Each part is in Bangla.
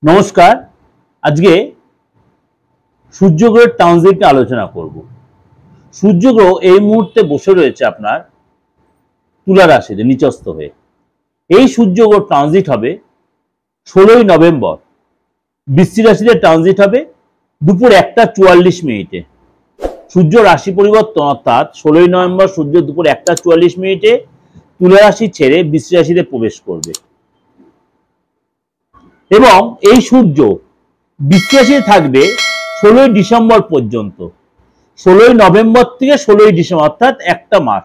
নমস্কার। আজকে সূর্যগ্রহের ট্রানজিট নিয়ে আলোচনা করব। সূর্যগ্রহ এই মুহূর্তে বসে রয়েছে আপনার তুলা রাশিতে নিচস্থ হয়ে। এই সূর্যগ্রহ ট্রানজিট হবে 16ই নভেম্বর। বৃশ্চিক রাশিতে ট্রানজিট হবে দুপুর 1:44 সূর্য রাশি পরিবর্তন অর্থাৎ 16ই নভেম্বর সূর্য দুপুর 1:44 তুলা রাশি ছেড়ে বৃশ্চিক রাশিতে প্রবেশ করবে এবং এই সূর্য বৃশ্চিক রাশিতে থাকবে 16ই ডিসেম্বর পর্যন্ত। 16ই নভেম্বর থেকে 16ই ডিসেম্বর অর্থাৎ একটা মাস।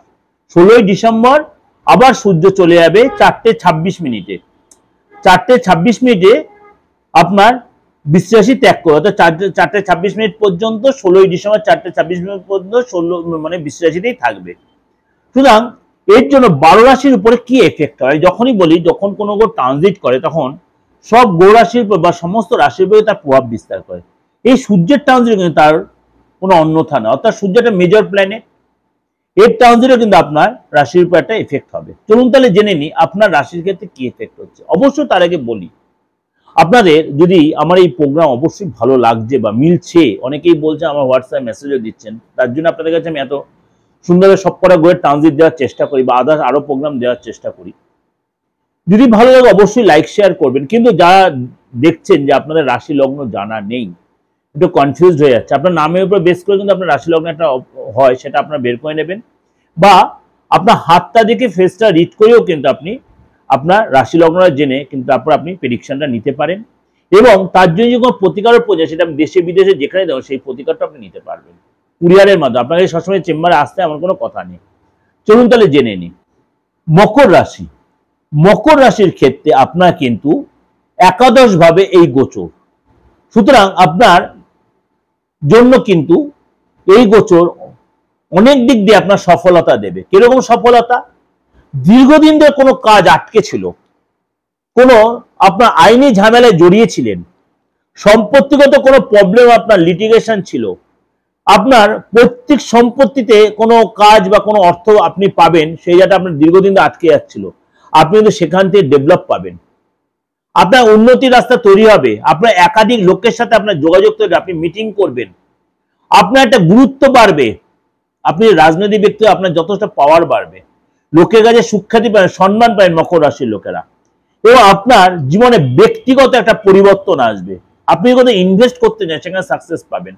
16ই ডিসেম্বর আবার সূর্য চলে যাবে 4:26 4:26 আপনার বৃশ্চিক রাশি ত্যাগ করবে, অর্থাৎ 4:26 পর্যন্ত 16ই ডিসেম্বর 4:26 পর্যন্ত 16 মানে বৃশ্চিক রাশিতেই থাকবে। সুতরাং এর জন্য 12 রাশির উপরে কি এফেক্ট হয়, যখনই বলি যখন কোনো গ্রহ ট্রানজিট করে তখন সব গ্রহ রাশির উপর বা সমস্ত রাশির উপরে তার প্রভাব বিস্তার করে। এই সূর্যের ট্রানজিট কিন্তু তার কোনো অন্যথা না, অর্থাৎ সূর্য একটা মেজর প্ল্যানেট, এর ট্রানজিটও কিন্তু আপনার রাশির উপর একটা এফেক্ট হবে। চলুন তাহলে জেনে নিই আপনার রাশির ক্ষেত্রে কি এফেক্ট হচ্ছে। অবশ্যই তার আগে বলি, আপনাদের যদি আমার এই প্রোগ্রাম অবশ্যই ভালো লাগছে বা মিলছে, অনেকেই বলছে, আমার হোয়াটসঅ্যাপ মেসেজও দিচ্ছেন, তার জন্য আপনাদের কাছে আমি এত সুন্দরভাবে সব কটা গ্রহের ট্রানজিট দেওয়ার চেষ্টা করি বা আদার্স আরো প্রোগ্রাম দেওয়ার চেষ্টা করি। যদি ভালো লাগে অবশ্যই লাইক শেয়ার করবেন। কিন্তু যারা দেখছেন যে আপনাদের রাশি লগ্ন জানা নেই, একটু কনফিউজড হয়ে যাচ্ছে, আপনার নামের উপর বেস করে কিন্তু আপনার রাশি লগ্ন একটা হয়, সেটা আপনারা বের করে নেবেন, বা আপনার হাতটা দেখে ফেসটা রিড করেও কিন্তু আপনি আপনার রাশি লগ্নটা জেনে কিন্তু তারপর আপনি প্রেডিকশনটা নিতে পারেন। এবং তার জন্য কোনো প্রতিকারও প্রয়োজন, সেটা দেশে বিদেশে যেখানে দেওয়া সেই প্রতিকারটা আপনি নিতে পারবেন কুরিয়ারের মাধ্যমে। আপনাকে সবসময় চেম্বারে আসতে এমন কোনো কথা নেই। চলুন তাহলে জেনে নিই। মকর রাশি, মকর রাশির ক্ষেত্রে আপনার কিন্তু একাদশ ভাবে এই গোচর, সুতরাং আপনার জন্য কিন্তু এই গোচর অনেক দিক দিয়ে আপনার সফলতা দেবে। কিরকম সফলতা? দীর্ঘদিন ধরে কোনো কাজ আটকে ছিল, কোনো আপনার আইনি ঝামেলায় জড়িয়েছিলেন, সম্পত্তিগত কোনো প্রবলেম, আপনার লিটিগেশন ছিল, আপনার পৈতৃক সম্পত্তিতে কোনো কাজ বা কোনো অর্থ আপনি পাবেন, সেই জায়গাটা আপনার দীর্ঘদিন ধরে আটকে যাচ্ছিল, আপনি কিন্তু সেখান থেকে ডেভেলপ পাবেন, আপনার উন্নতির রাস্তা তৈরি হবে, আপনার একাধিক লোকের সাথে আপনার যোগাযোগ তৈরি, আপনি মিটিং করবেন, আপনার একটা গুরুত্ব বাড়বে, আপনি রাজনৈতিক ব্যক্তি, আপনার যথেষ্ট পাওয়ার বাড়বে, লোকের কাছে সুখ্যাতি পাবেন, সম্মান পাবেন মকর রাশির লোকেরা। এবং আপনার জীবনে ব্যক্তিগত একটা পরিবর্তন আসবে, আপনি কোথাও ইনভেস্ট করতে চান সেখানে সাকসেস পাবেন,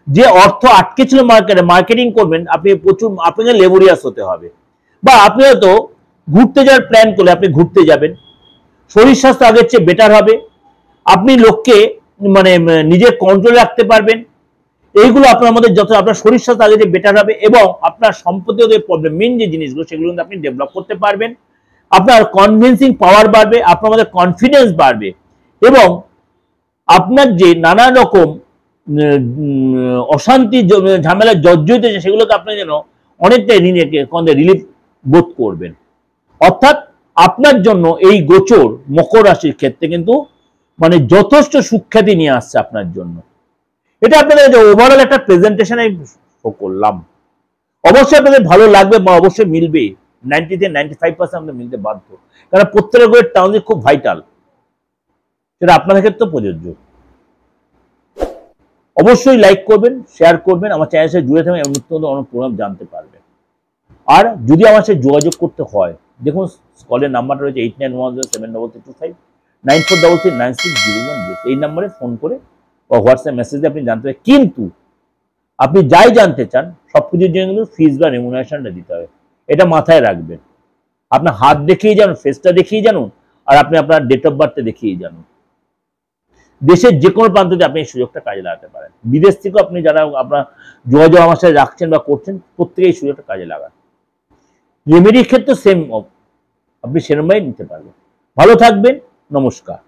যে অর্থ আটকে ছিল মার্কেটে, মার্কেটিং করবেন, আপনি প্রচুর, আপনাকে লেবরিয়াস হতে হবে, বা আপনি হয়তো ঘুরতে যাওয়ার প্ল্যান করলে আপনি ঘুরতে যাবেন, শরীর স্বাস্থ্য আগের চেয়ে বেটার হবে, আপনি লোককে মানে নিজের কন্ট্রোলে রাখতে পারবেন, এইগুলো আপনার মধ্যে যত আপনার শরীর স্বাস্থ্য আগে চেয়ে বেটার হবে, এবং আপনার সম্পত্তিগত প্রবলেম মেইন যে জিনিসগুলো সেগুলো কিন্তু আপনি ডেভেলপ করতে পারবেন, আপনার কনভিন্সিং পাওয়ার বাড়বে, আপনার মধ্যে কনফিডেন্স বাড়বে, এবং আপনার যে নানা রকম অশান্তি ঝামেলা জর্জরিত আছে সেগুলোকে আপনি যেন অনেকটাই নিজেকে রিলিফ বোধ করবেন। অর্থাৎ আপনার জন্য এই গোচর মকর রাশির ক্ষেত্রে কিন্তু মানে যথেষ্ট সুখ্যাতি নিয়ে আসছে আপনার জন্য। এটা আপনাদের ওভারঅল একটা প্রেজেন্টেশন আমি করলাম, অবশ্যই আপনাদের ভালো লাগবে বা অবশ্যই মিলবে, 90 থেকে 95% আমাদের মিলতে বাধ্য, কারণ প্রত্যেকের গ্রহের ট্রানজিট খুব ভাইটাল, সেটা আপনাদের ক্ষেত্রে প্রযোজ্য। অবশ্যই লাইক করবেন, শেয়ার করবেন, আমার চ্যানেলের সাথে জুড়ে থাকবেন এবং নিত্য নতুন অনেক প্রোগ্রাম জানতে পারবেন। আর যদি আমার সাথে যোগাযোগ করতে হয়, দেখুন কলের নাম্বারটা রয়েছে 8910733325, 94339601, এই নাম্বারে ফোন করে বা হোয়াটসঅ্যাপ মেসেজে আপনি জানতে পারেন। কিন্তু আপনি যাই জানতে চান সবকিছুর জন্য কিন্তু ফিজ বা রেমুনারেশনটা দিতে হবে, এটা মাথায় রাখবেন। আপনার হাত দেখিয়ে জানুন, ফেসটা দেখিয়ে জানুন, আর আপনি আপনার ডেট অফ বার্থটা দেখিয়ে জানুন। দেশের যে কোনো প্রান্তে আপনি এই সুযোগটা কাজে লাগাতে পারেন। বিদেশ থেকেও আপনি যারা আপনার যোগাযোগ আমার সাথে রাখছেন বা করছেন, প্রত্যেকে এই সুযোগটা কাজে লাগান। রেমেডির ক্ষেত্রে সেম, আপনি সেরকমভাবে নিতে পারবেন। ভালো থাকবেন, নমস্কার।